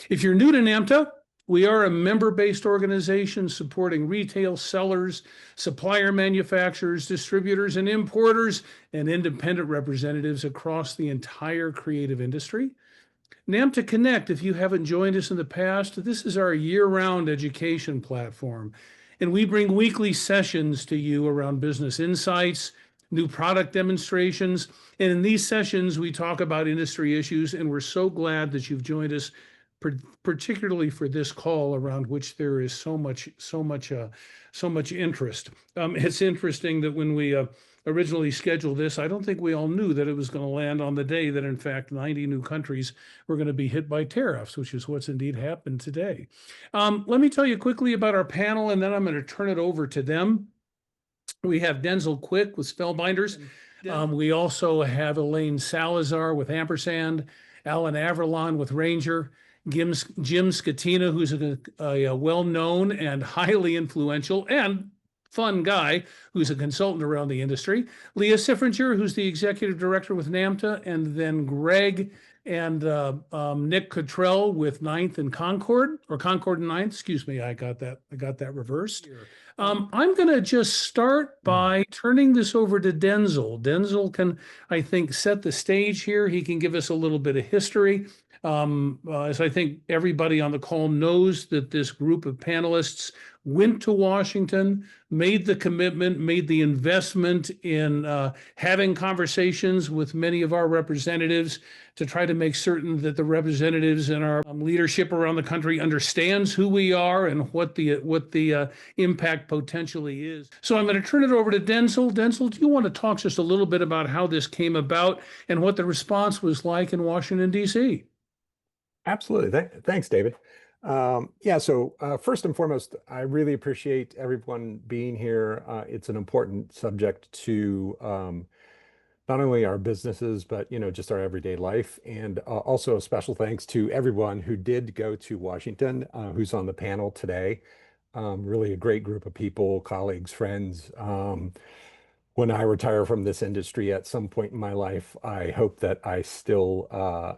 If you're new to Namta, we are a member-based organization supporting retail sellers, supplier manufacturers, distributors, and importers, and independent representatives across the entire creative industry. Namta Connect, if you haven't joined us in the past, this is our year-round education platform. And we bring weekly sessions to you around business insights, new product demonstrations. And in these sessions, we talk about industry issues, and we're so glad that you've joined us, particularly for this call around which there is so much interest. It's interesting that when we originally scheduled this, I don't think we all knew that it was going to land on the day that, in fact, 90 new countries were going to be hit by tariffs, which is what's indeed happened today. Let me tell you quickly about our panel, and then I'm going to turn it over to them. We have Denzil Quick with Spellbinders. We also have Elaine Salazar with Ampersand, Alain Avrillon with Ranger, Jim Scatena, who's a well-known and highly influential and fun guy who's a consultant around the industry, Leah Siffringer, who's the executive director with Namta, and then Greg and Nick Cottrell with Ninth and Concord, or Concord and Ninth. Excuse me, I got that reversed. I'm going to just start by turning this over to Denzil. Denzil can, I think, set the stage here. He can give us a little bit of history. As I think everybody on the call knows, that this group of panelists went to Washington, made the commitment, made the investment in having conversations with many of our representatives to try to make certain that the representatives and our leadership around the country understands who we are and what the impact potentially is. So I'm going to turn it over to Denzil. Denzil, do you want to talk just a little bit about how this came about and what the response was like in Washington, D.C.? Absolutely. Thanks, David. So first and foremost, I really appreciate everyone being here. It's an important subject to not only our businesses, but just our everyday life. And also a special thanks to everyone who did go to Washington, who's on the panel today. Really a great group of people, colleagues, friends. When I retire from this industry at some point in my life, I hope that I still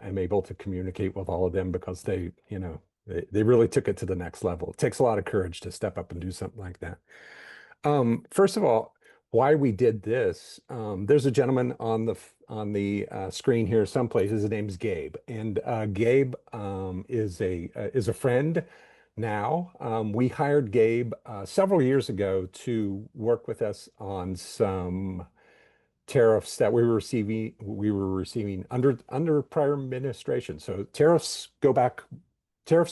am able to communicate with all of them, because they really took it to the next level. It takes a lot of courage to step up and do something like that. First of all, why we did this, there's a gentleman on the screen here someplace. His name's Gabe, and Gabe is a friend. Now, we hired Gabe several years ago to work with us on some tariffs that we were receiving under prior administration. So tariffs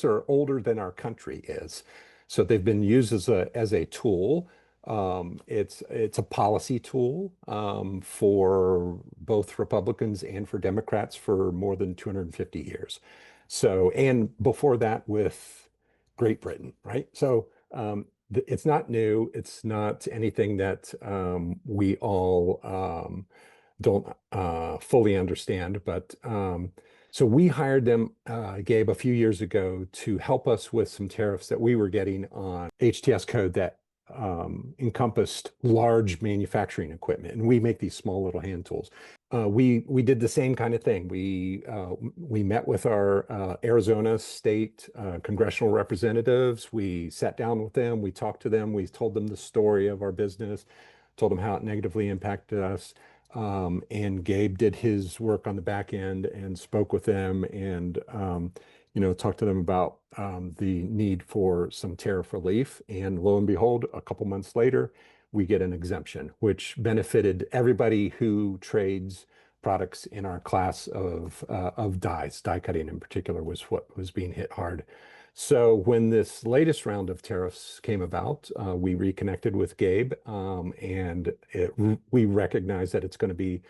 are older than our country is. So they've been used as a tool. It's a policy tool for both Republicans and for Democrats for more than 250 years. So, and before that with Great Britain, right? So it's not new. It's not anything that we all don't fully understand. But so we hired them, Gabe, a few years ago to help us with some tariffs that we were getting on HTS code that encompassed large manufacturing equipment, and we make these small little hand tools. We did the same kind of thing. We met with our Arizona state congressional representatives. We sat down with them. We talked to them. We told them the story of our business, told them how it negatively impacted us. And Gabe did his work on the back end and spoke with them and talked to them about the need for some tariff relief. And lo and behold, a couple months later, we get an exemption, which benefited everybody who trades products in our class of dies. Die cutting in particular was what was being hit hard. So when this latest round of tariffs came about, we reconnected with Gabe, and we recognize that it's going to be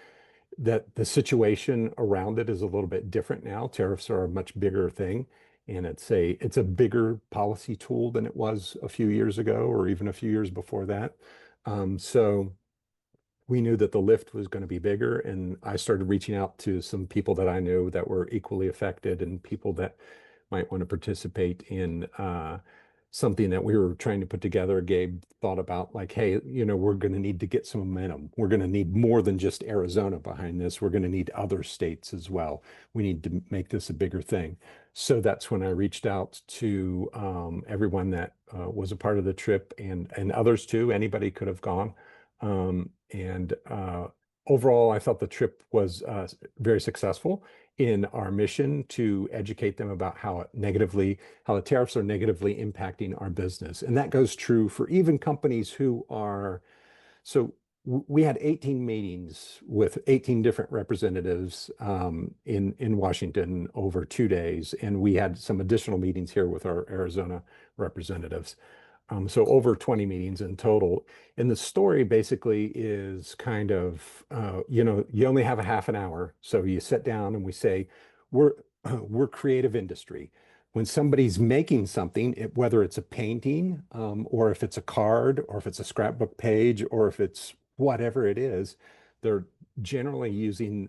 that the situation around it is a little bit different now. Tariffs are a much bigger thing, and it's a bigger policy tool than it was a few years ago or even a few years before that. So we knew that the lift was going to be bigger, and I started reaching out to some people that I knew that were equally affected and people that might want to participate in something that we were trying to put together. Gabe thought about like, hey, we're going to need to get some momentum. We're going to need more than just Arizona behind this. We're going to need other states as well. We need to make this a bigger thing. So that's when I reached out to everyone that was a part of the trip, and others too. Anybody could have gone. And overall, I felt the trip was very successful in our mission to educate them about how the tariffs are negatively impacting our business. And that goes true for even companies who are so we had 18 meetings with 18 different representatives in Washington over 2 days, and we had some additional meetings here with our Arizona representatives. So over 20 meetings in total. And the story basically is kind of, you only have a half an hour. So you sit down and we say, we're, we're creative industry. When somebody's making something, whether it's a painting, or if it's a card, or if it's a scrapbook page, or if it's whatever it is, they're generally using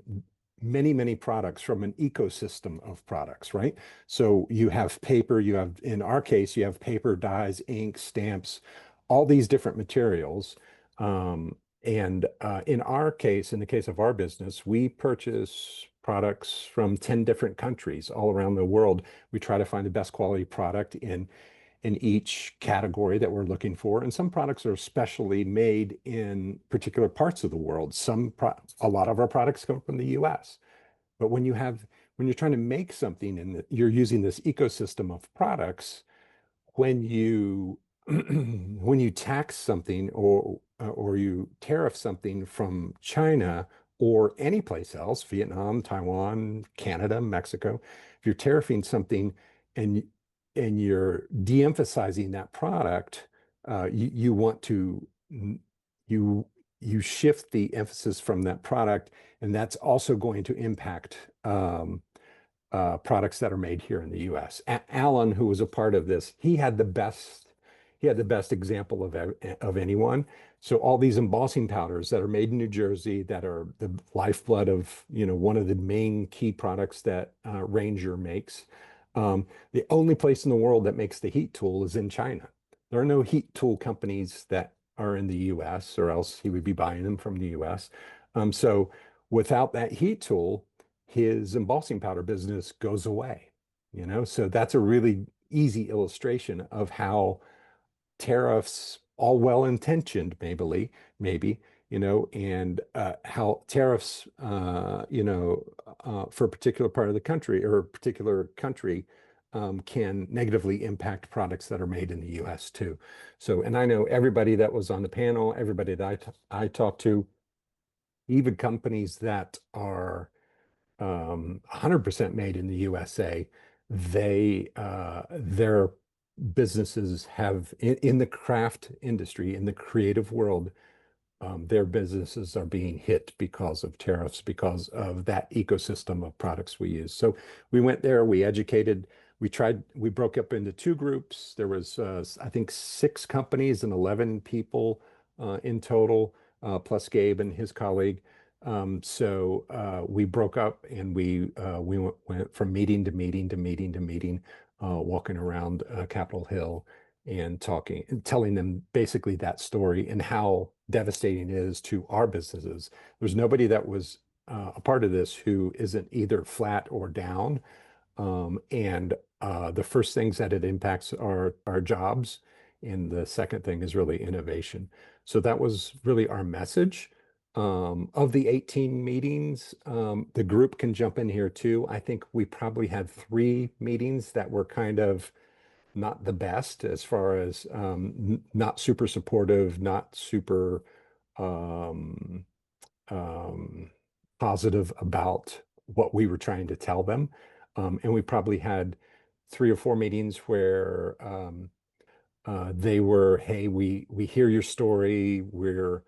many, many products from an ecosystem of products, right? So you have paper, in our case, you have paper, dyes, ink, stamps, all these different materials. And in our case, in the case of our business, we purchase products from 10 different countries all around the world. We try to find the best quality product in each category that we're looking for. And some products are specially made in particular parts of the world. A lot of our products come from the US. But when you're trying to make something and you're using this ecosystem of products, when you when you tax something or you tariff something from China or any place else, Vietnam, Taiwan, Canada, Mexico, if you're tariffing something and you're de-emphasizing that product, you want to you you shift the emphasis from that product, and that's also going to impact products that are made here in the U.S. Alan, who was a part of this, he had the best example of anyone. So all these embossing powders that are made in New Jersey, that are the lifeblood of, one of the main key products that Ranger makes. The only place in the world that makes the heat tool is in China. There are no heat tool companies that are in the US, or else he would be buying them from the US. So without that heat tool, his embossing powder business goes away. So that's a really easy illustration of how tariffs, all well-intentioned, maybe, and how tariffs, for a particular part of the country or a particular country can negatively impact products that are made in the US too. So, and I know everybody that was on the panel, everybody that I talked to, even companies that are 100% made in the USA, their businesses have in the craft industry, in the creative world, their businesses are being hit because of tariffs, because of that ecosystem of products we use. So we went there, we educated, we broke up into two groups. There was, I think, 6 companies and 11 people in total, plus Gabe and his colleague. So we broke up and we went from meeting to meeting to meeting to meeting, walking around Capitol Hill and talking and telling them basically that story and how devastating it is to our businesses. There's nobody that was a part of this who isn't either flat or down. And the first things that it impacts are our jobs. And the second thing is really innovation. So that was really our message. Of the 18 meetings, the group can jump in here too. I think we probably had 3 meetings that were kind of not the best, as far as not super supportive, not super um, um, positive about what we were trying to tell them. And we probably had 3 or 4 meetings where they were, hey, we hear your story, we're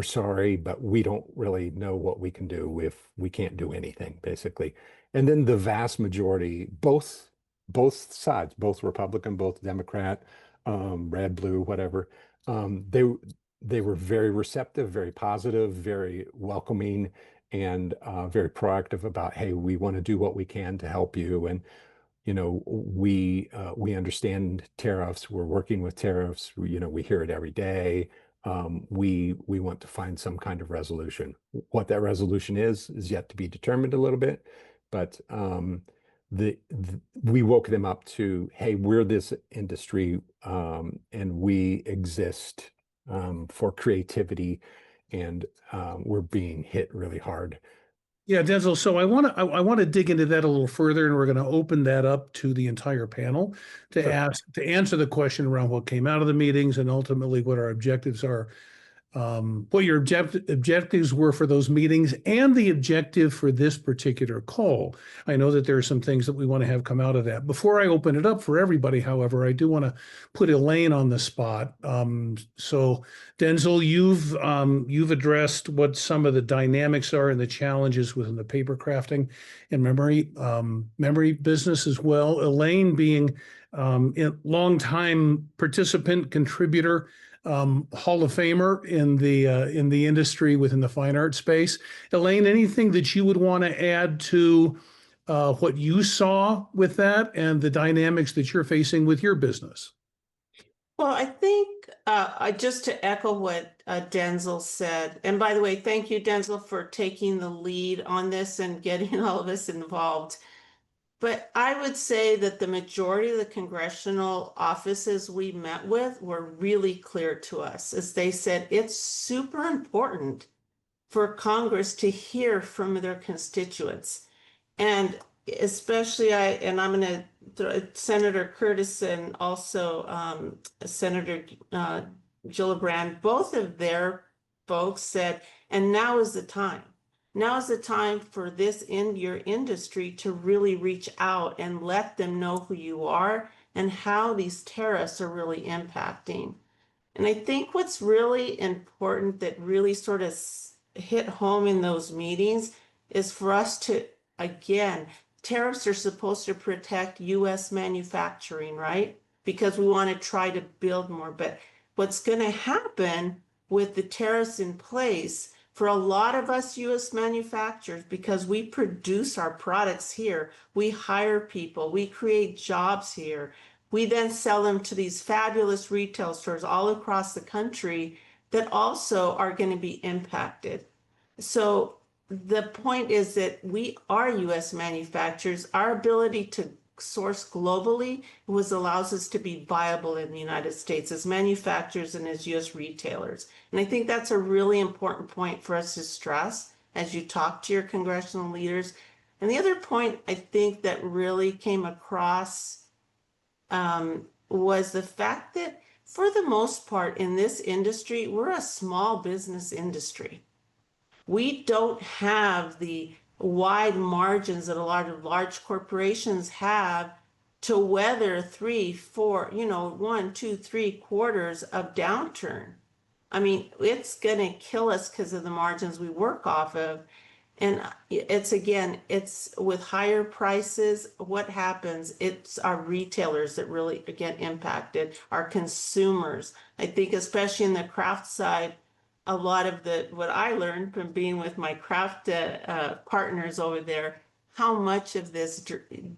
sorry, but we don't really know what we can do if we can't do anything, basically. And then the vast majority, both sides, both Republican, both Democrat, red, blue, whatever, they were very receptive, very positive, very welcoming, and very proactive about, hey, we want to do what we can to help you. And we understand tariffs. We're working with tariffs. We hear it every day. We want to find some kind of resolution. What that resolution is yet to be determined a little bit, but we woke them up to, hey, we're this industry, and we exist for creativity, and we're being hit really hard. Yeah, Denzil. So I want to dig into that a little further, and we're going to open that up to the entire panel Sure. to answer the question around what came out of the meetings and ultimately what our objectives are, what your objectives were for those meetings and the objective for this particular call. I know that there are some things that we want to have come out of that. Before I open it up for everybody, however, I do want to put Elaine on the spot. So Denzil, you've addressed what some of the dynamics are and the challenges within the paper crafting and memory business as well. Elaine being a longtime participant, contributor, Hall of Famer in the industry within the fine art space. Elaine, anything that you would want to add to what you saw with that and the dynamics that you're facing with your business? Well, I think just to echo what Denzil said, and by the way, thank you, Denzil, for taking the lead on this and getting all of us involved. But I would say that the majority of the congressional offices we met with were really clear to us, as they said, it's super important for Congress to hear from their constituents. And especially I'm going to throw Senator Curtis and also Senator Gillibrand, both of their folks said, and now is the time. Now is the time for this in your industry to really reach out and let them know who you are and how these tariffs are really impacting. And I think what's really important that really sort of hit home in those meetings is for us to, again, tariffs are supposed to protect US manufacturing, right? Because we want to try to build more. But what's going to happen with the tariffs in place for a lot of us US manufacturers, because we produce our products here, we hire people, we create jobs here, we then sell them to these fabulous retail stores all across the country that also are going to be impacted. So the point is that we are US manufacturers. Our ability to source globally allows us to be viable in the United States as manufacturers and as US retailers. And I think that's a really important point for us to stress as you talk to your congressional leaders. And the other point I think that really came across was the fact that for the most part in this industry, we're a small business industry. We don't have the wide margins that a lot of large corporations have to weather 3, 4, 1, 2, 3 quarters of downturn. I mean, it's going to kill us because of the margins we work off of. And it's with higher prices, what happens? It's our retailers that really get impacted, our consumers. I think especially in the craft side, a lot of what I learned from being with my craft partners over there, how much of this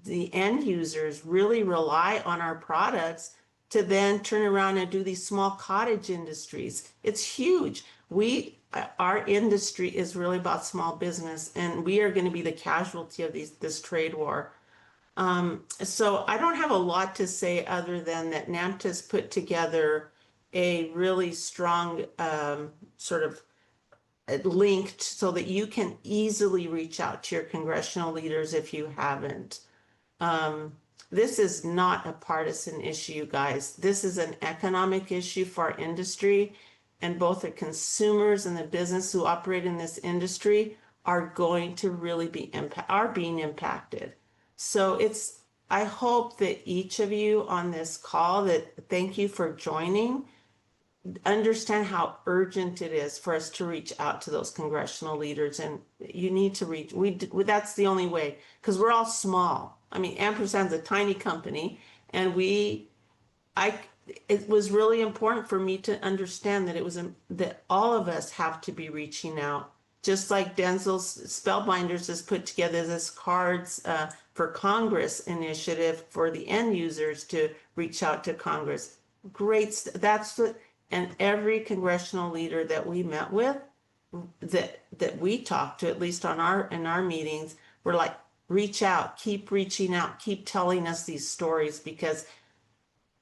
the end users really rely on our products to then turn around and do these small cottage industries. It's huge. Our industry is really about small business, and we are going to be the casualty of this trade war. So I don't have a lot to say other than that Namta's put together a really strong sort of linked so that you can easily reach out to your congressional leaders if you haven't. This is not a partisan issue, guys. This is an economic issue for our industry, and both the consumers and the business who operate in this industry are going to really being impacted. So I hope that each of you on this call, thank you for joining, understand how urgent it is for us to reach out to those congressional leaders, and you need to that's the only way, because we're all small. I mean, Ampersand's a tiny company, and it was really important for me to understand that that all of us have to be reaching out. Just like Denzil's Spellbinders has put together this Cards for Congress initiative for the end users to reach out to Congress. Great. And every congressional leader that we met with, that we talked to, at least in our meetings, were like, reach out, keep reaching out, keep telling us these stories, because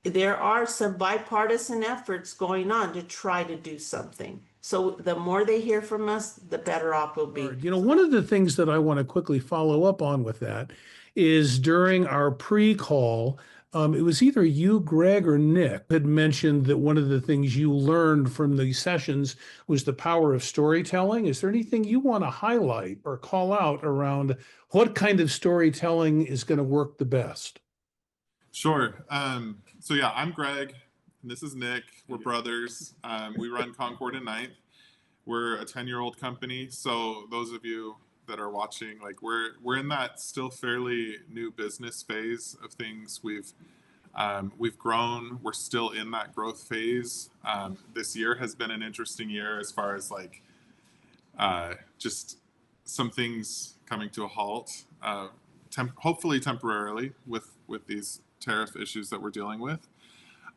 there are some bipartisan efforts going on to try to do something. So the more they hear from us, the better off we'll be. You know, one of the things that I want to quickly follow up on with that is during our pre-call, it was either you, Greg, or Nick had mentioned that one of the things you learned from these sessions was the power of storytelling. Is there anything you want to highlight or call out around what kind of storytelling is going to work the best? Sure. So yeah, I'm Greg, and this is Nick. We're brothers. We run Concord and Ninth. We're a 10-year-old company. So those of you that are watching, like we're in that still fairly new business phase of things. We've grown. We're still in that growth phase. This year has been an interesting year as far as like just some things coming to a halt. Hopefully temporarily with these tariff issues that we're dealing with.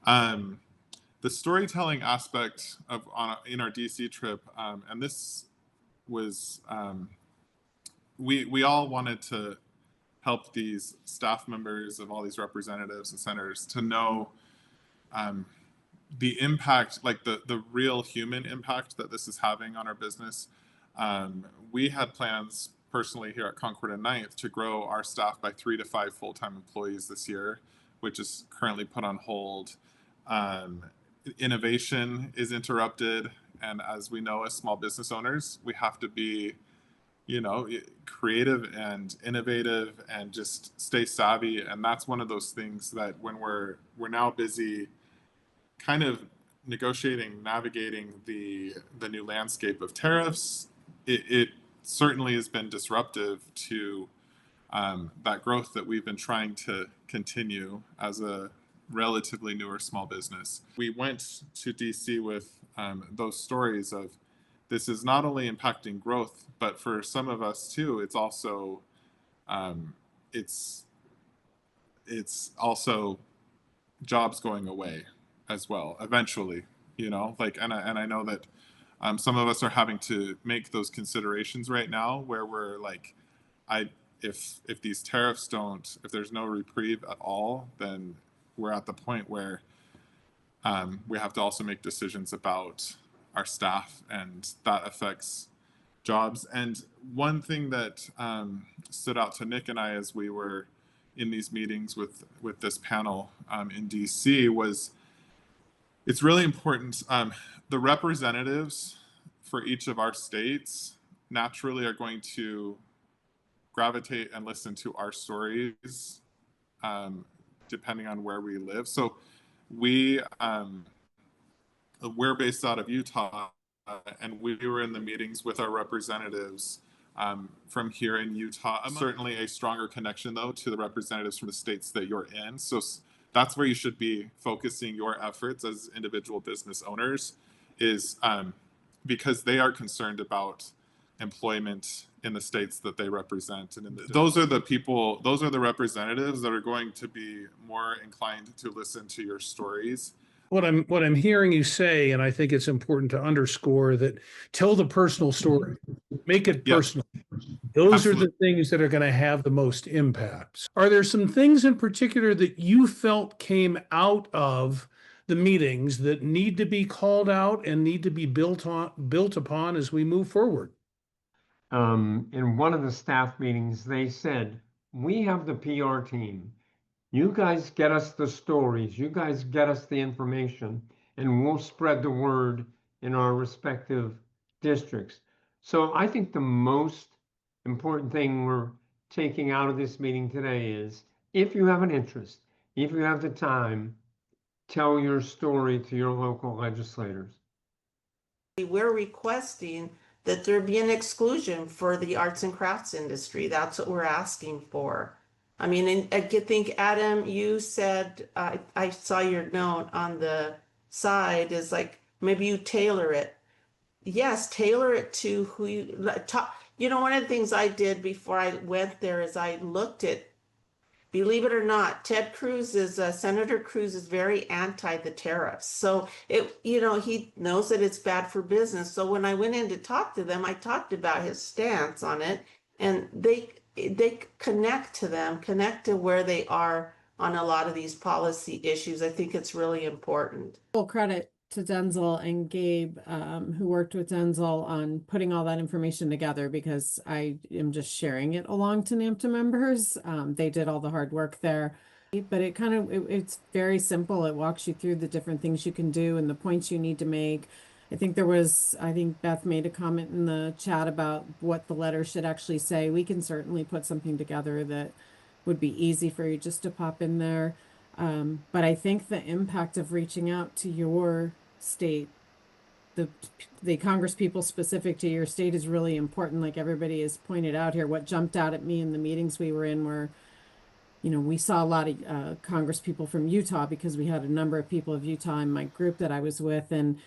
The storytelling aspect of in our DC trip, and this was we all wanted to help these staff members of all these representatives and senators to know the impact, like the real human impact that this is having on our business. We had plans personally here at Concord and Ninth to grow our staff by 3 to 5 full-time employees this year, which is currently put on hold. Innovation is interrupted, and as we know as small business owners, we have to be, you know, creative and innovative and just stay savvy. And that's one of those things that when we're now busy kind of navigating the new landscape of tariffs, it certainly has been disruptive to that growth that we've been trying to continue as a relatively newer small business. We went to DC with those stories of this is not only impacting growth, but for some of us too, it's also it's also jobs going away as well eventually, you know, like, and I know that some of us are having to make those considerations right now where we're like, if these tariffs if there's no reprieve at all, then we're at the point where we have to also make decisions about our staff, and that affects jobs. And one thing that stood out to Nick and I as we were in these meetings with this panel in DC was it's really important. The representatives for each of our states naturally are going to gravitate and listen to our stories depending on where we live. So we're based out of Utah, and we were in the meetings with our representatives from here in Utah. Certainly a stronger connection though to the representatives from the states that you're in. So that's where you should be focusing your efforts as individual business owners, is because they are concerned about employment in the states that they represent. And those are the representatives that are going to be more inclined to listen to your stories. What I'm hearing you say, and I think it's important to underscore that, tell the personal story, make it personal. Those Absolutely. Are the things that are going to have the most impact. Are there some things in particular that you felt came out of the meetings that need to be called out and need to be built upon as we move forward? In one of the staff meetings, they said, we have the PR team. You guys get us the stories, you guys get us the information, and we'll spread the word in our respective districts. So I think the most important thing we're taking out of this meeting today is, if you have an interest, if you have the time, tell your story to your local legislators. We're requesting that there be an exclusion for the arts and crafts industry. That's what we're asking for. I mean, and I think, Adam, you said, I saw your note on the side, is like, maybe you tailor it. Yes, tailor it to who you talk. You know, one of the things I did before I went there is I looked at, believe it or not, Senator Cruz is very anti the tariffs. So he knows that it's bad for business. So when I went in to talk to them, I talked about his stance on it, and they connect to them, connect to where they are on a lot of these policy issues. I think it's really important. Full credit to Denzil and Gabe, who worked with Denzil on putting all that information together, because I am just sharing it along to NAMTA members. They did all the hard work there. But it's very simple. It walks you through the different things you can do and the points you need to make. I think Beth made a comment in the chat about what the letter should actually say. We can certainly put something together that would be easy for you just to pop in there. But I think the impact of reaching out to your state, the Congress people specific to your state, is really important. Like everybody has pointed out here, what jumped out at me in the meetings we were in were, we saw a lot of Congress people from Utah, because we had a number of people of Utah in my group that I was with. And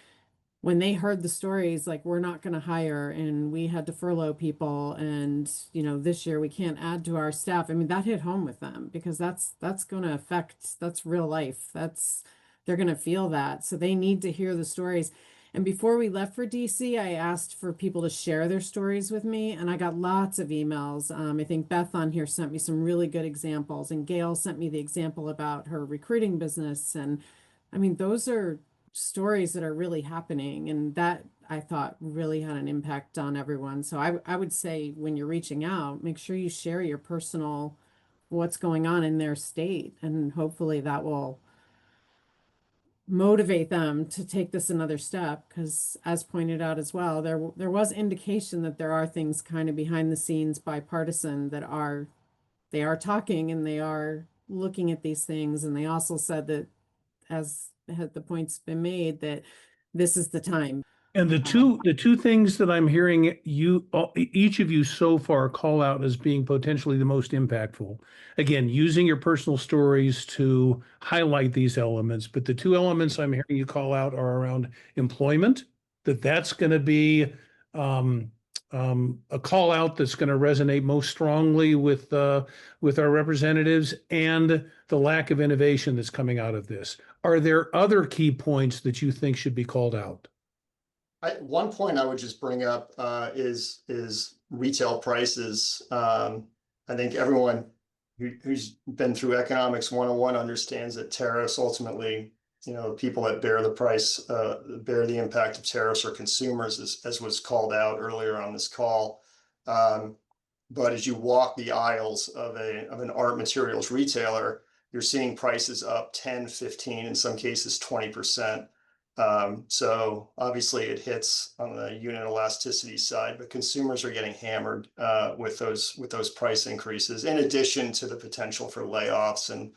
when they heard the stories, like, we're not going to hire and we had to furlough people, and this year we can't add to our staff. I mean, that hit home with them, because that's going to affect, that's real life. They're going to feel that. So they need to hear the stories. And before we left for DC, I asked for people to share their stories with me, and I got lots of emails. I think Beth on here sent me some really good examples, and Gail sent me the example about her recruiting business. And I mean, those are stories that are really happening, and that, I thought, really had an impact on everyone. So I would say, when you're reaching out, make sure you share your personal, what's going on in their state, and hopefully that will motivate them to take this another step. Because, as pointed out as well, there was indication that there are things kind of behind the scenes, bipartisan, that they are talking and they are looking at these things. And they also said that, as had the points been made, that this is the time. And the two things that I'm hearing each of you so far call out as being potentially the most impactful. Again, using your personal stories to highlight these elements. But the two elements I'm hearing you call out are around employment, that's going to be a call out that's going to resonate most strongly with our representatives, and the lack of innovation that's coming out of this. Are there other key points that you think should be called out? One point I would just bring up is retail prices. I think everyone who's been through economics 101 understands that tariffs ultimately, people that bear the price, bear the impact of tariffs are consumers, as was called out earlier on this call. But as you walk the aisles of an art materials retailer, you're seeing prices up 10, 15, in some cases 20%. So obviously it hits on the unit elasticity side, but consumers are getting hammered with those price increases, in addition to the potential for layoffs and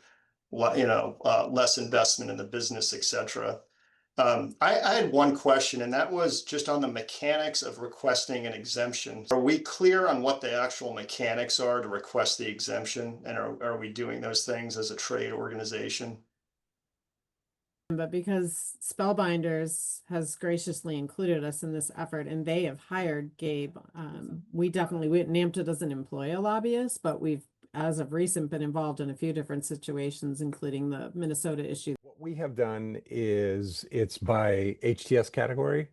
less investment in the business, etc. I had one question, and that was just on the mechanics of requesting an exemption. Are we clear on what the actual mechanics are to request the exemption, and are we doing those things as a trade organization? But because Spellbinders has graciously included us in this effort, and they have hired Gabe, NAMTA doesn't employ a lobbyist, but we've, as of recent, been involved in a few different situations, including the Minnesota issue. What we have done is it's by HTS category,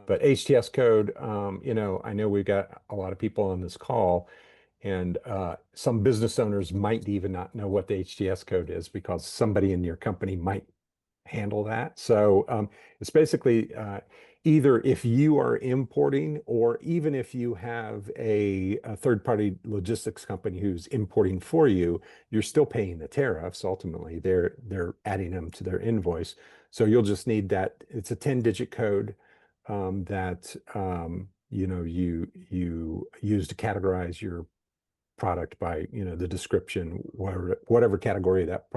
but HTS code, I know we've got a lot of people on this call, and some business owners might even not know what the HTS code is, because somebody in your company might handle that. So it's basically either if you are importing, or even if you have a third-party logistics company who's importing for you, you're still paying the tariffs. Ultimately, they're adding them to their invoice. So you'll just need that. It's a 10-digit code that you use to categorize your product by the description, whatever category that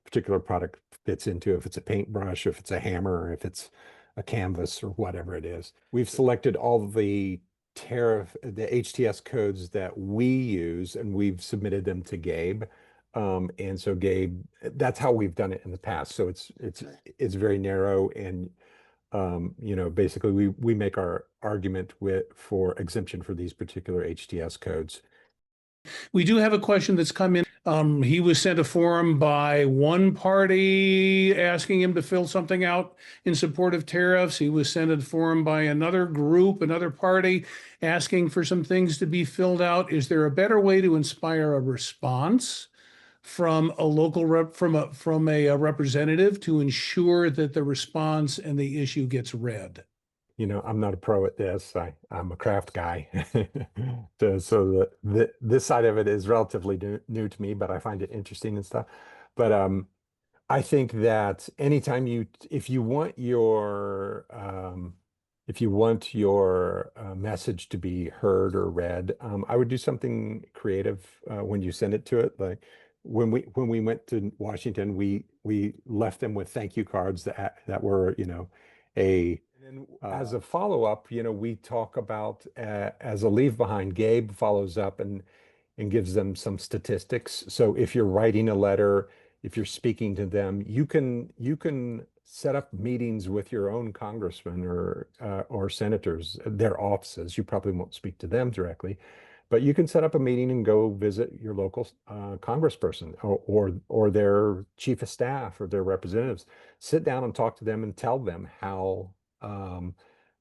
particular product fits into, if it's a paintbrush, if it's a hammer, or if it's a canvas, or whatever it is. We've selected all the HTS codes that we use, and we've submitted them to Gabe. And so Gabe, that's how we've done it in the past. So it's very narrow, and basically we make our argument for exemption for these particular HTS codes. We do have a question that's come in. He was sent a form by one party asking him to fill something out in support of tariffs. He was sent a form by another group, another party, asking for some things to be filled out. Is there a better way to inspire a response from a local rep, from a representative to ensure that the response and the issue gets read? You know, I'm not a pro at this. I'm a craft guy. So this side of it is relatively new to me, but I find it interesting and stuff. But I think that anytime if you want your message to be heard or read, I would do something creative when you send it to it. Like when we went to Washington, we left them with thank you cards that were, you know, as a follow-up, you know, we talk about as a leave behind, Gabe follows up and gives them some statistics. So if you're writing a letter, if you're speaking to them, you can set up meetings with your own congressmen or senators, their offices. You probably won't speak to them directly, but you can set up a meeting and go visit your local congressperson or their chief of staff or their representatives. Sit down and talk to them and tell them how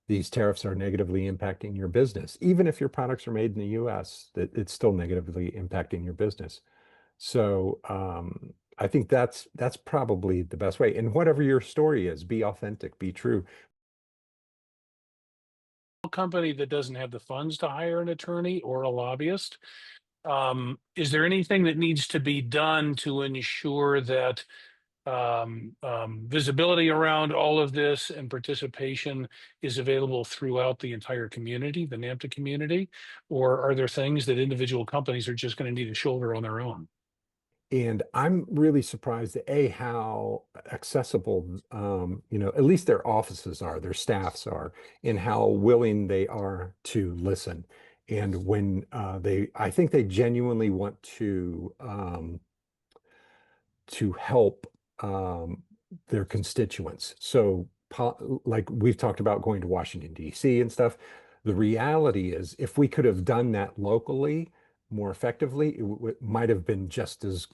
these tariffs are negatively impacting your business. Even if your products are made in the US, it's still negatively impacting your business. So I think that's probably the best way. And whatever your story is, be authentic, be true. A company that doesn't have the funds to hire an attorney or a lobbyist, is there anything that needs to be done to ensure that visibility around all of this and participation is available throughout the entire community, the Namta community? Or are there things that individual companies are just going to need to shoulder on their own? And I'm really surprised at how accessible, you know, at least their offices are, their staffs are, and how willing they are to listen. And when I think they genuinely want to help their constituents. So like we've talked about going to Washington, D.C. and stuff. The reality is if we could have done that locally more effectively, it might have been just as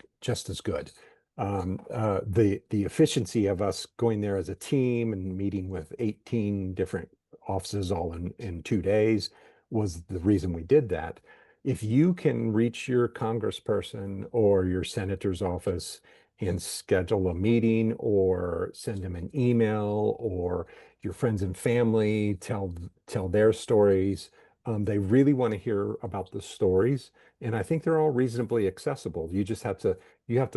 good. The efficiency of us going there as a team and meeting with 18 different offices all in 2 days was the reason we did that. If you can reach your congressperson or your senator's office and schedule a meeting or send them an email, or your friends and family tell their stories. They really want to hear about the stories, and I think they're all reasonably accessible. You just have to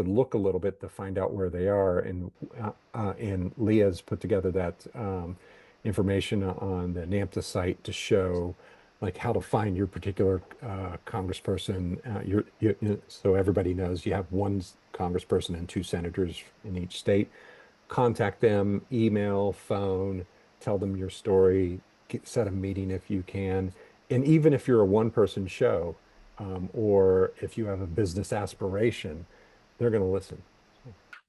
look a little bit to find out where they are, and Leah's put together that information on the NAMTA site to show like how to find your particular congressperson. So everybody knows you have one congressperson and 2 senators in each state. Contact them, email, phone, tell them your story, set a meeting if you can. And even if you're a one-person show, or if you have a business aspiration, they're going to listen.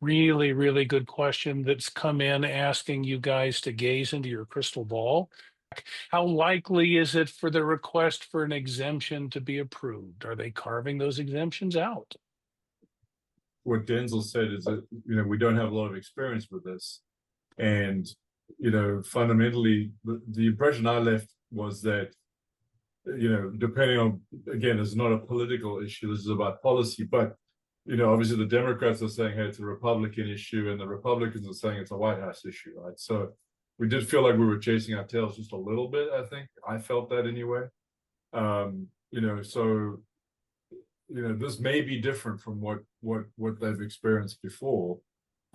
Really, really good question that's come in asking you guys to gaze into your crystal ball. How likely is it for the request for an exemption to be approved? Are they carving those exemptions out? What Denzil said is that, you know, we don't have a lot of experience with this. And, you know, fundamentally, the impression I left was that, you know, depending on, again, it's not a political issue, this is about policy, but, you know, obviously the Democrats are saying, hey, it's a Republican issue, and the Republicans are saying it's a White House issue, right? So we did feel like we were chasing our tails just a little bit, I think. I felt that anyway. You know, so, you know, this may be different from what they've experienced before,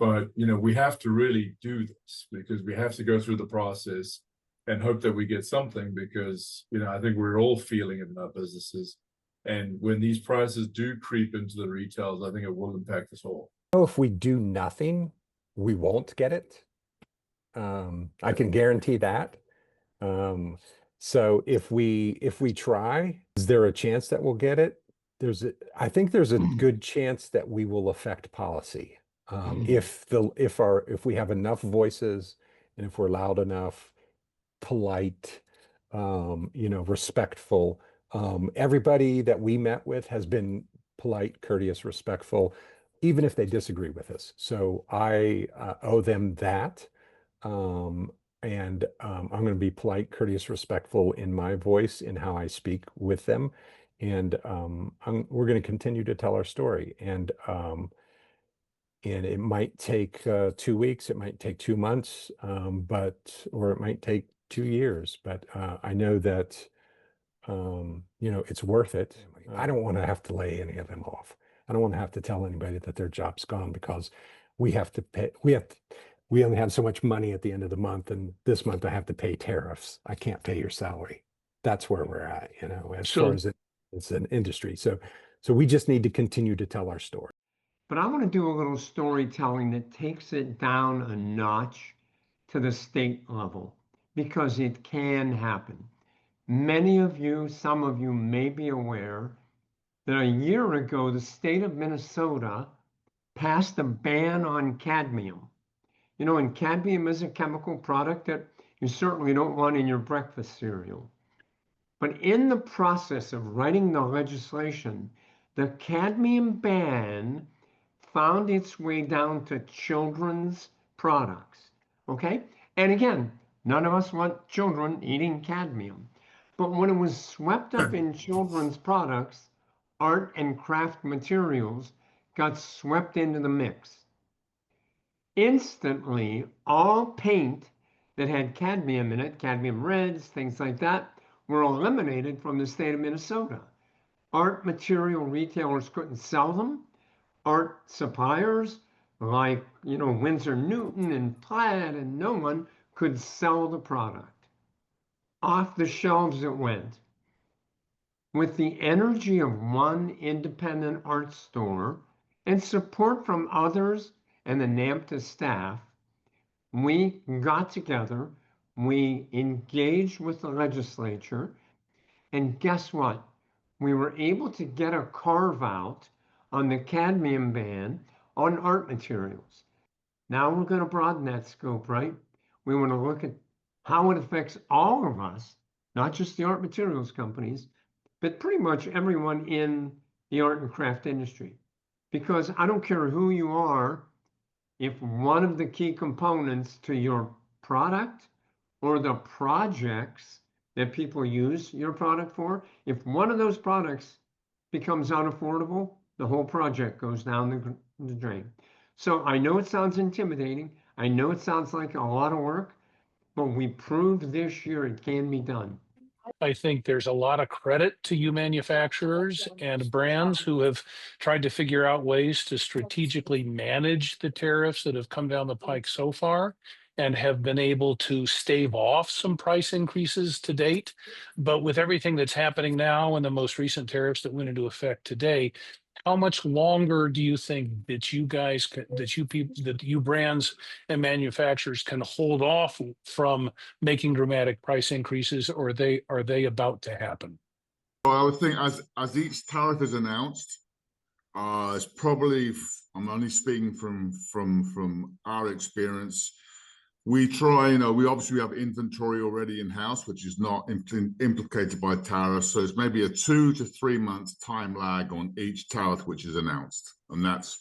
but, you know, we have to really do this because we have to go through the process and hope that we get something, because, you know, I think we're all feeling it in our businesses. And when these prices do creep into the retails, I think it will impact us all. If we do nothing, we won't get it. I can guarantee that. So if we try, is there a chance that we'll get it? I think there's a good chance that we will affect policy. If we have enough voices, and if we're loud enough, polite, you know, respectful, Everybody that we met with has been polite, courteous, respectful, even if they disagree with us. So I owe them that. I'm going to be polite, courteous, respectful in my voice, in how I speak with them. And we're going to continue to tell our story. And it might take 2 weeks, it might take 2 months, or it might take 2 years. But I know that, it's worth it. I don't want to have to lay any of them off. I don't want to have to tell anybody that their job's gone because we have to pay. We only have so much money at the end of the month, and this month I have to pay tariffs. I can't pay your salary. That's where we're at, as far as it's an industry. So we just need to continue to tell our story. But I want to do a little storytelling that takes it down a notch to the state level, because it can happen. Many of you, some of you may be aware that a year ago, the state of Minnesota passed a ban on cadmium. And cadmium is a chemical product that you certainly don't want in your breakfast cereal. But in the process of writing the legislation, the cadmium ban found its way down to children's products. Okay? And again, none of us want children eating cadmium. But when it was swept up in children's products, art and craft materials got swept into the mix. Instantly, all paint that had cadmium in it, cadmium reds, things like that, were eliminated from the state of Minnesota. Art material retailers couldn't sell them. Art suppliers like, Winsor Newton and Plaid, and no one could sell the product. Off the shelves it went. With the energy of one independent art store and support from others and the Namta staff, we got together, we engaged with the legislature, and guess what? We were able to get a carve out on the cadmium ban on art materials. Now we're going to broaden that scope, right? We want to look at how it affects all of us, not just the art materials companies, but pretty much everyone in the art and craft industry. Because I don't care who you are, if one of the key components to your product or the projects that people use your product for, if one of those products becomes unaffordable, the whole project goes down the drain. So I know it sounds intimidating. I know it sounds like a lot of work, but we proved this year it can be done. I think there's a lot of credit to you manufacturers and brands who have tried to figure out ways to strategically manage the tariffs that have come down the pike so far and have been able to stave off some price increases to date. But with everything that's happening now and the most recent tariffs that went into effect today, how much longer do you think that you brands and manufacturers can hold off from making dramatic price increases, or are they about to happen? Well, I would think as each tariff is announced, it's probably, I'm only speaking from our experience. We try, we obviously have inventory already in house, which is not implicated by tariffs. So it's maybe a 2 to 3 month time lag on each tariff which is announced, and that's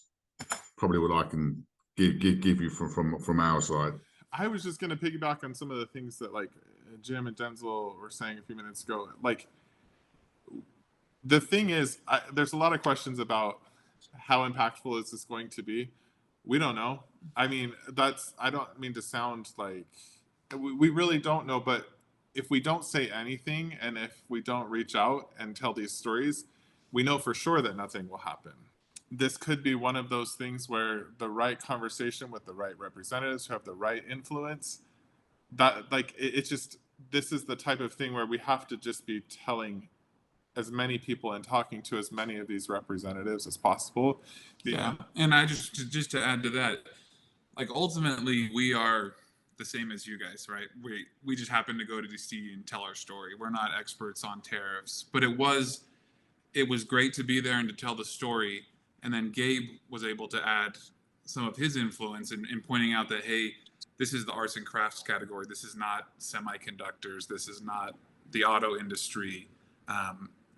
probably what I can give you from our side. I was just going to piggyback on some of the things that like Jim and Denzil were saying a few minutes ago. Like, the thing is, there's a lot of questions about how impactful is this going to be. We don't know. I mean, I don't mean to sound like we really don't know, but if we don't say anything and if we don't reach out and tell these stories, we know for sure that nothing will happen. This could be one of those things where the right conversation with the right representatives who have the right influence, that like it's just, this is the type of thing where we have to just be telling as many people and talking to as many of these representatives as possible. Yeah, and I just to add to that, like ultimately we are the same as you guys, right? We just happen to go to DC and tell our story. We're not experts on tariffs, but it was great to be there and to tell the story. And then Gabe was able to add some of his influence in pointing out that, hey, this is the arts and crafts category. This is not semiconductors. This is not the auto industry.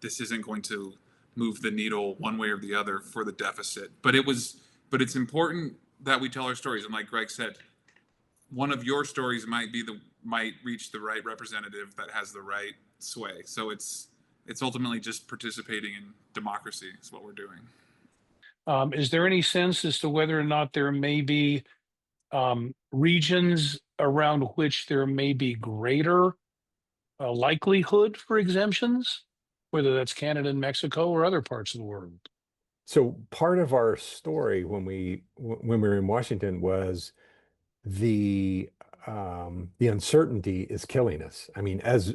this isn't going to move the needle one way or the other for the deficit. But it's important that we tell our stories. And like Greg said, one of your stories might reach the right representative that has the right sway. So it's ultimately just participating in democracy is what we're doing. Is there any sense as to whether or not there may be regions around which there may be greater likelihood for exemptions, whether that's Canada and Mexico or other parts of the world? So part of our story when we were in Washington was the uncertainty is killing us. I mean, as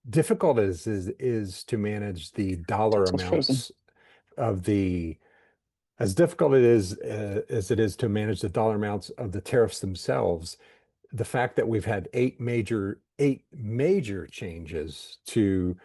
difficult as is to manage the dollar amounts of the as difficult as it is to manage the dollar amounts of the tariffs themselves, the fact that we've had eight major changes to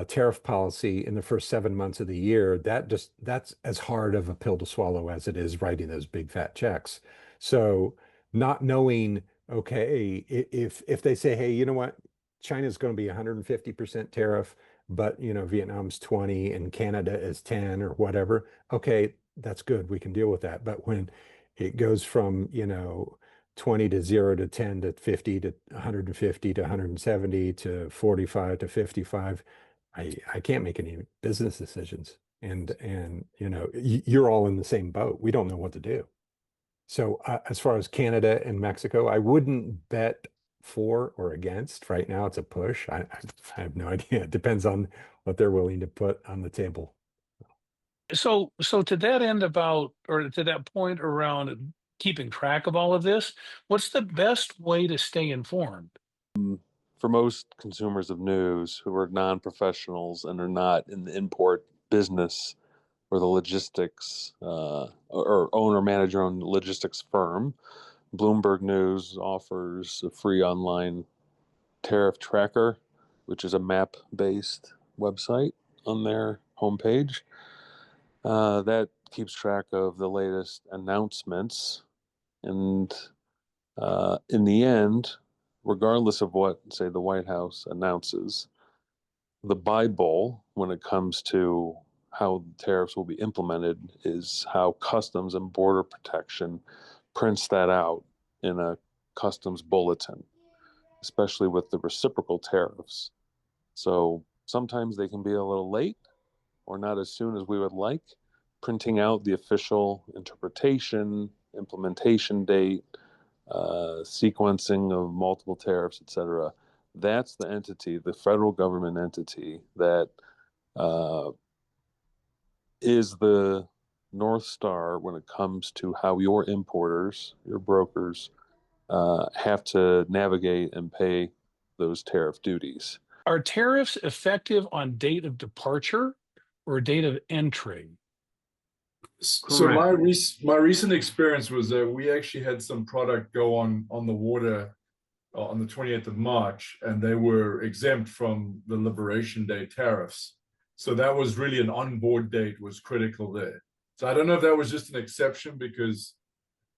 tariff policy in the first 7 months of the year, that's as hard of a pill to swallow as it is writing those big fat checks. So not knowing, okay, if they say, hey, you know what, China's going to be 150% tariff, but Vietnam's 20 and Canada is 10 or whatever, okay, that's good, we can deal with that. But when it goes from 20 to 0 to 10 to 50 to 150 to 170 to 45 to 55, I can't make any business decisions. And you're all in the same boat. We don't know what to do. So as far as Canada and Mexico, I wouldn't bet for or against. Right now, it's a push. I have no idea. It depends on what they're willing to put on the table. So to that end or to that point around keeping track of all of this, what's the best way to stay informed? For most consumers of news who are non-professionals and are not in the import business or the logistics or own or manage your own logistics firm, Bloomberg News offers a free online tariff tracker, which is a map-based website on their homepage. That keeps track of the latest announcements. And in the end, regardless of what, say, the White House announces, the Bible, when it comes to how tariffs will be implemented, is how Customs and Border Protection prints that out in a customs bulletin, especially with the reciprocal tariffs. So sometimes they can be a little late or not as soon as we would like, printing out the official interpretation, implementation date, sequencing of multiple tariffs, etc. That's the entity, the federal government entity, that is the North Star when it comes to how your importers, your brokers, have to navigate and pay those tariff duties. Are tariffs effective on date of departure or date of entry? So my recent experience was that we actually had some product go on the water on the 28th of March, and they were exempt from the Liberation Day tariffs. So that was really an onboard date was critical there. So I don't know if that was just an exception because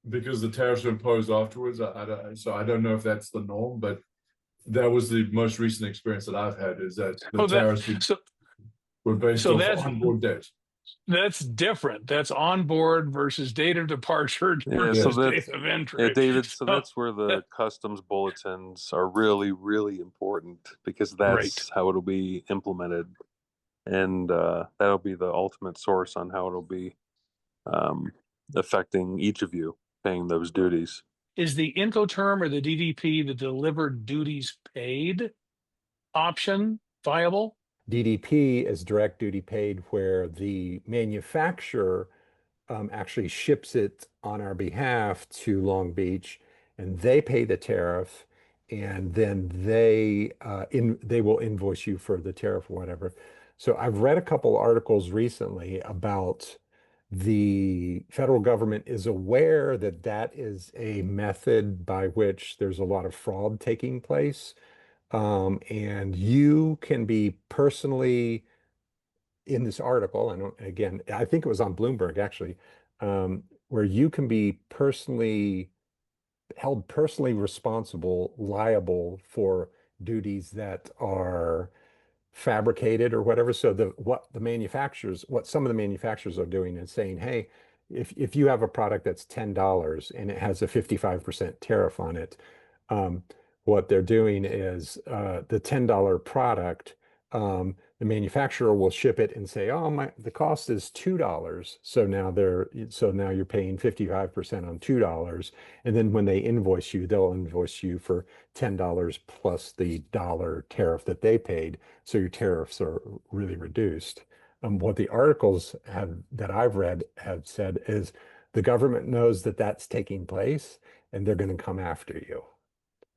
the tariffs were imposed afterwards. I don't know if that's the norm, but that was the most recent experience that I've had, is that the tariffs were based off onboard date. That's different. That's on board versus date of departure versus date of entry. Yeah, David, so that's where the customs bulletins are really, really important, because that's how it'll be implemented. And that'll be the ultimate source on how it'll be affecting each of you paying those duties. Is the Incoterm or the DDP, the delivered duties paid option, viable? DDP is direct duty paid, where the manufacturer actually ships it on our behalf to Long Beach, and they pay the tariff, and then they will invoice you for the tariff or whatever. So I've read a couple articles recently about the federal government is aware that that is a method by which there's a lot of fraud taking place. And you can be personally, in this article, and again, I think it was on Bloomberg actually, where you can be held personally responsible, liable for duties that are fabricated or whatever. So what some of the manufacturers are doing is saying, hey, if you have a product that's $10 and it has a 55% tariff on it, what they're doing is the $10 product, the manufacturer will ship it and say, oh, the cost is $2. So now you're paying 55% on $2. And then when they invoice you, they'll invoice you for $10 plus the dollar tariff that they paid. So your tariffs are really reduced. What the articles that I've read have said is the government knows that that's taking place and they're going to come after you.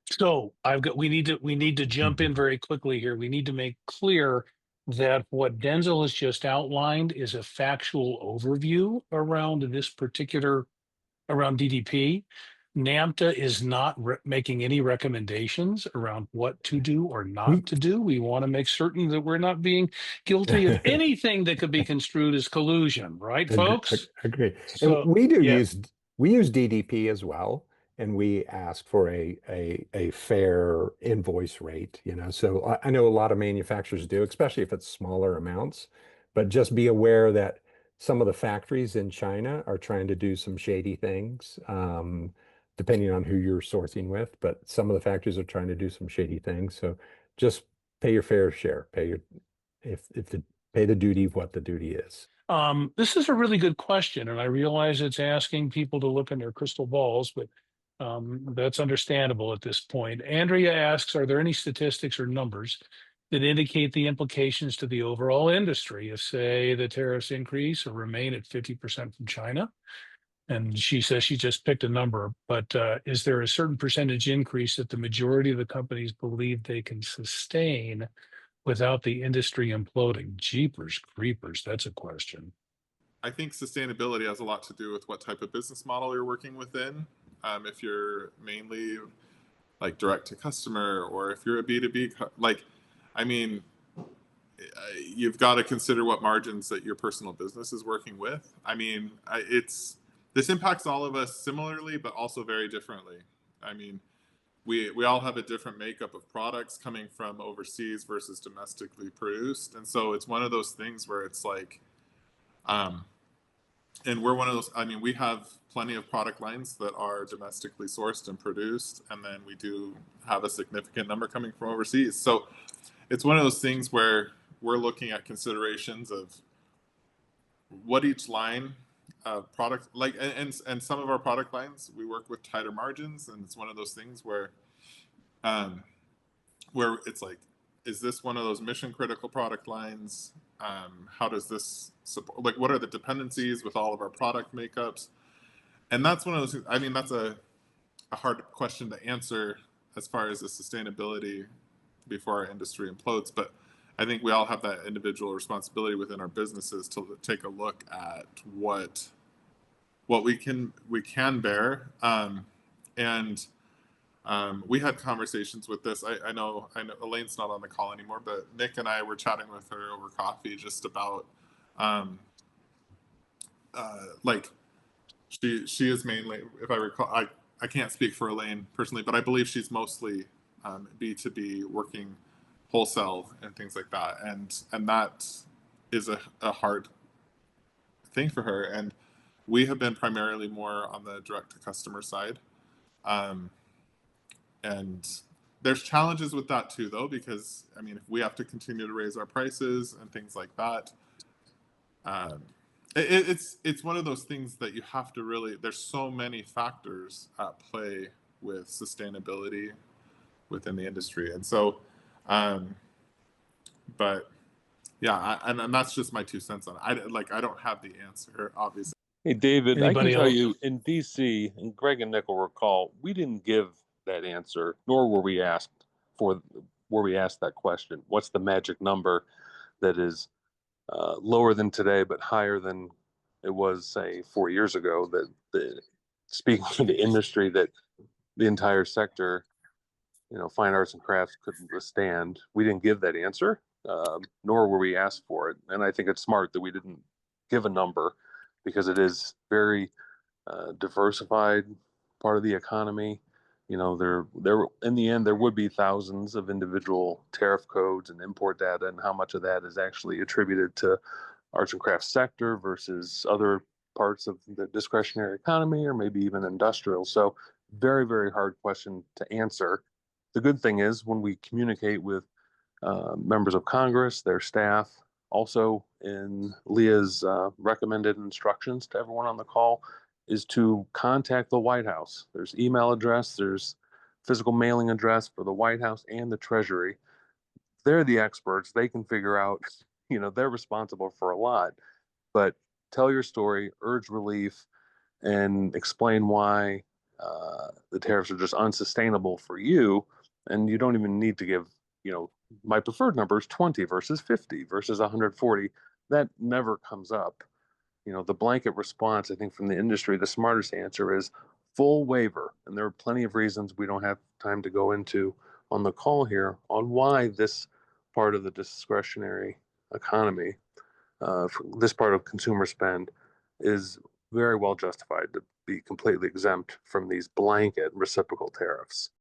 So we need to jump in very quickly here. We need to make clear that what Denzil has just outlined is a factual overview around DDP. Namta is not making any recommendations around what to do or not to do. We want to make certain that we're not being guilty of anything that could be construed as collusion, right, folks? Agree. So, and we use DDP as well, and we ask for a fair invoice rate. So I know a lot of manufacturers do, especially if it's smaller amounts. But just be aware that some of the factories in China are trying to do some shady things. Depending on who you're sourcing with, but some of the factories are trying to do some shady things. So just pay your fair share. Pay the duty of what the duty is. This is a really good question, and I realize it's asking people to look in their crystal balls, but that's understandable at this point. Andrea asks, are there any statistics or numbers that indicate the implications to the overall industry if, say, the tariffs increase or remain at 50% from China? And she says she just picked a number, but is there a certain percentage increase that the majority of the companies believe they can sustain without the industry imploding? Jeepers creepers, that's a question. I think sustainability has a lot to do with what type of business model you're working within. If you're mainly like direct to customer, or if you're a B2B, you've got to consider what margins that your personal business is working with. This impacts all of us similarly, but also very differently. We all have a different makeup of products coming from overseas versus domestically produced. And so it's one of those things where it's like, and we're one of those, we have plenty of product lines that are domestically sourced and produced, and then we do have a significant number coming from overseas. So it's one of those things where we're looking at considerations of what each line product, like, and some of our product lines we work with tighter margins, and it's one of those things where it's like, is this one of those mission critical product lines? How does this support, like, what are the dependencies with all of our product makeups? And that's one of those, that's a hard question to answer as far as the sustainability before our industry implodes, but I think we all have that individual responsibility within our businesses to take a look at what we can bear. We had conversations with this. I know Elaine's not on the call anymore, but Nick and I were chatting with her over coffee just about she is mainly, if I recall, I can't speak for Elaine personally, but I believe she's mostly B2B, working wholesale and things like that, and that is a hard thing for her. And we have been primarily more on the direct to customer side, and there's challenges with that too, though, because if we have to continue to raise our prices and things like that, it's one of those things that you have to really, there's so many factors at play with sustainability within the industry. And so but yeah, and that's just my 2 cents on it. I don't have the answer, obviously. Hey, David, Anybody I can tell else? you in DC, and Greg and Nick will recall, we didn't give that answer, nor were we asked that question. What's the magic number that is lower than today, but higher than it was, say, 4 years ago, speaking to the industry, that the entire sector, fine arts and crafts couldn't withstand? We didn't give that answer, nor were we asked for it. And I think it's smart that we didn't give a number, because it is very diversified part of the economy. you know, there in the end there would be thousands of individual tariff codes and import data, and how much of that is actually attributed to arts and crafts sector versus other parts of the discretionary economy, or maybe even industrial. So very, very hard question to answer. The good thing is when we communicate with members of Congress, their staff, also in Leah's recommended instructions to everyone on the call, is to contact the White House. There's email address, there's physical mailing address for the White House and the Treasury. They're the experts. They can figure out, you know, they're responsible for a lot. But tell your story, urge relief, and explain why the tariffs are just unsustainable for you. And you don't even need to give, you know, my preferred number is 20 versus 50 versus 140. That never comes up. You know, the blanket response, I think, from the industry, the smartest answer is full waiver. And there are plenty of reasons we don't have time to go into on the call here on why this part of the discretionary economy, this part of consumer spend, is very well justified to be completely exempt from these blanket reciprocal tariffs.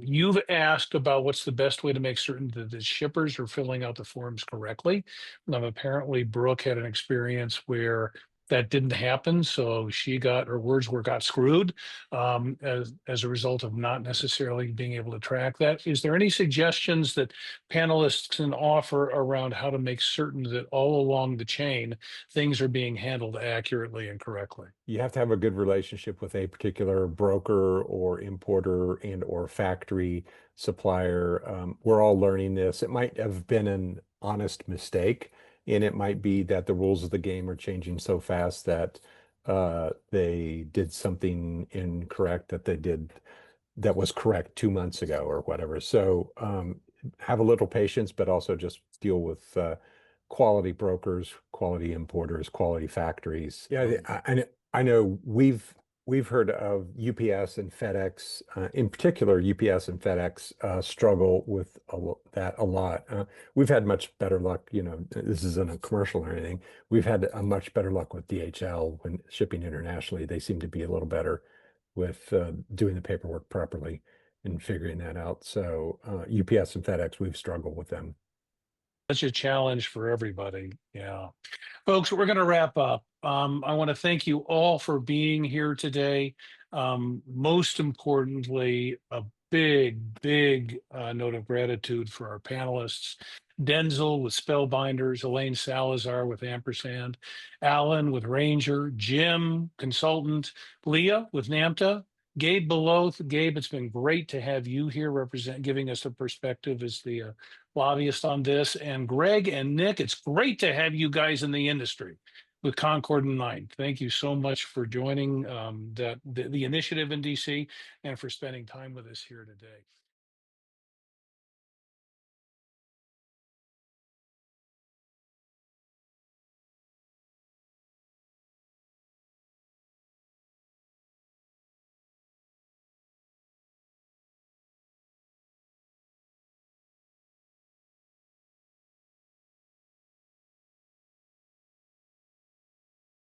You've asked about what's the best way to make certain that the shippers are filling out the forms correctly. Apparently, Brooke had an experience where that didn't happen, so she got her words were got screwed as a result of not necessarily being able to track that. Is there any suggestions that panelists can offer around how to make certain that all along the chain things are being handled accurately and correctly? You have to have a good relationship with a particular broker or importer and or factory supplier. We're all learning this. It might have been an honest mistake, and it might be that the rules of the game are changing so fast that they did something incorrect that was correct 2 months ago or whatever. So have a little patience, but also just deal with quality brokers, quality importers, quality factories. Yeah, I know we've heard of UPS and FedEx, in particular, UPS and FedEx struggle with that a lot. We've had much better luck, you know, this isn't a commercial or anything. We've had a much better luck with DHL when shipping internationally. They seem to be a little better with doing the paperwork properly and figuring that out. So UPS and FedEx, we've struggled with them. Such a challenge for everybody. Yeah. Folks, we're going to wrap up. I want to thank you all for being here today. Most importantly, a big note of gratitude for our panelists. Denzil with Spellbinders, Elaine Salazar with Ampersand, Alain with Ranger, Jim, consultant, Leah with Namta, Gabe Beloth. Gabe, it's been great to have you here giving us a perspective as the lobbyist on this. And Greg and Nick, it's great to have you guys in the industry with Concord and Nine. Thank you so much for joining the initiative in DC and for spending time with us here today.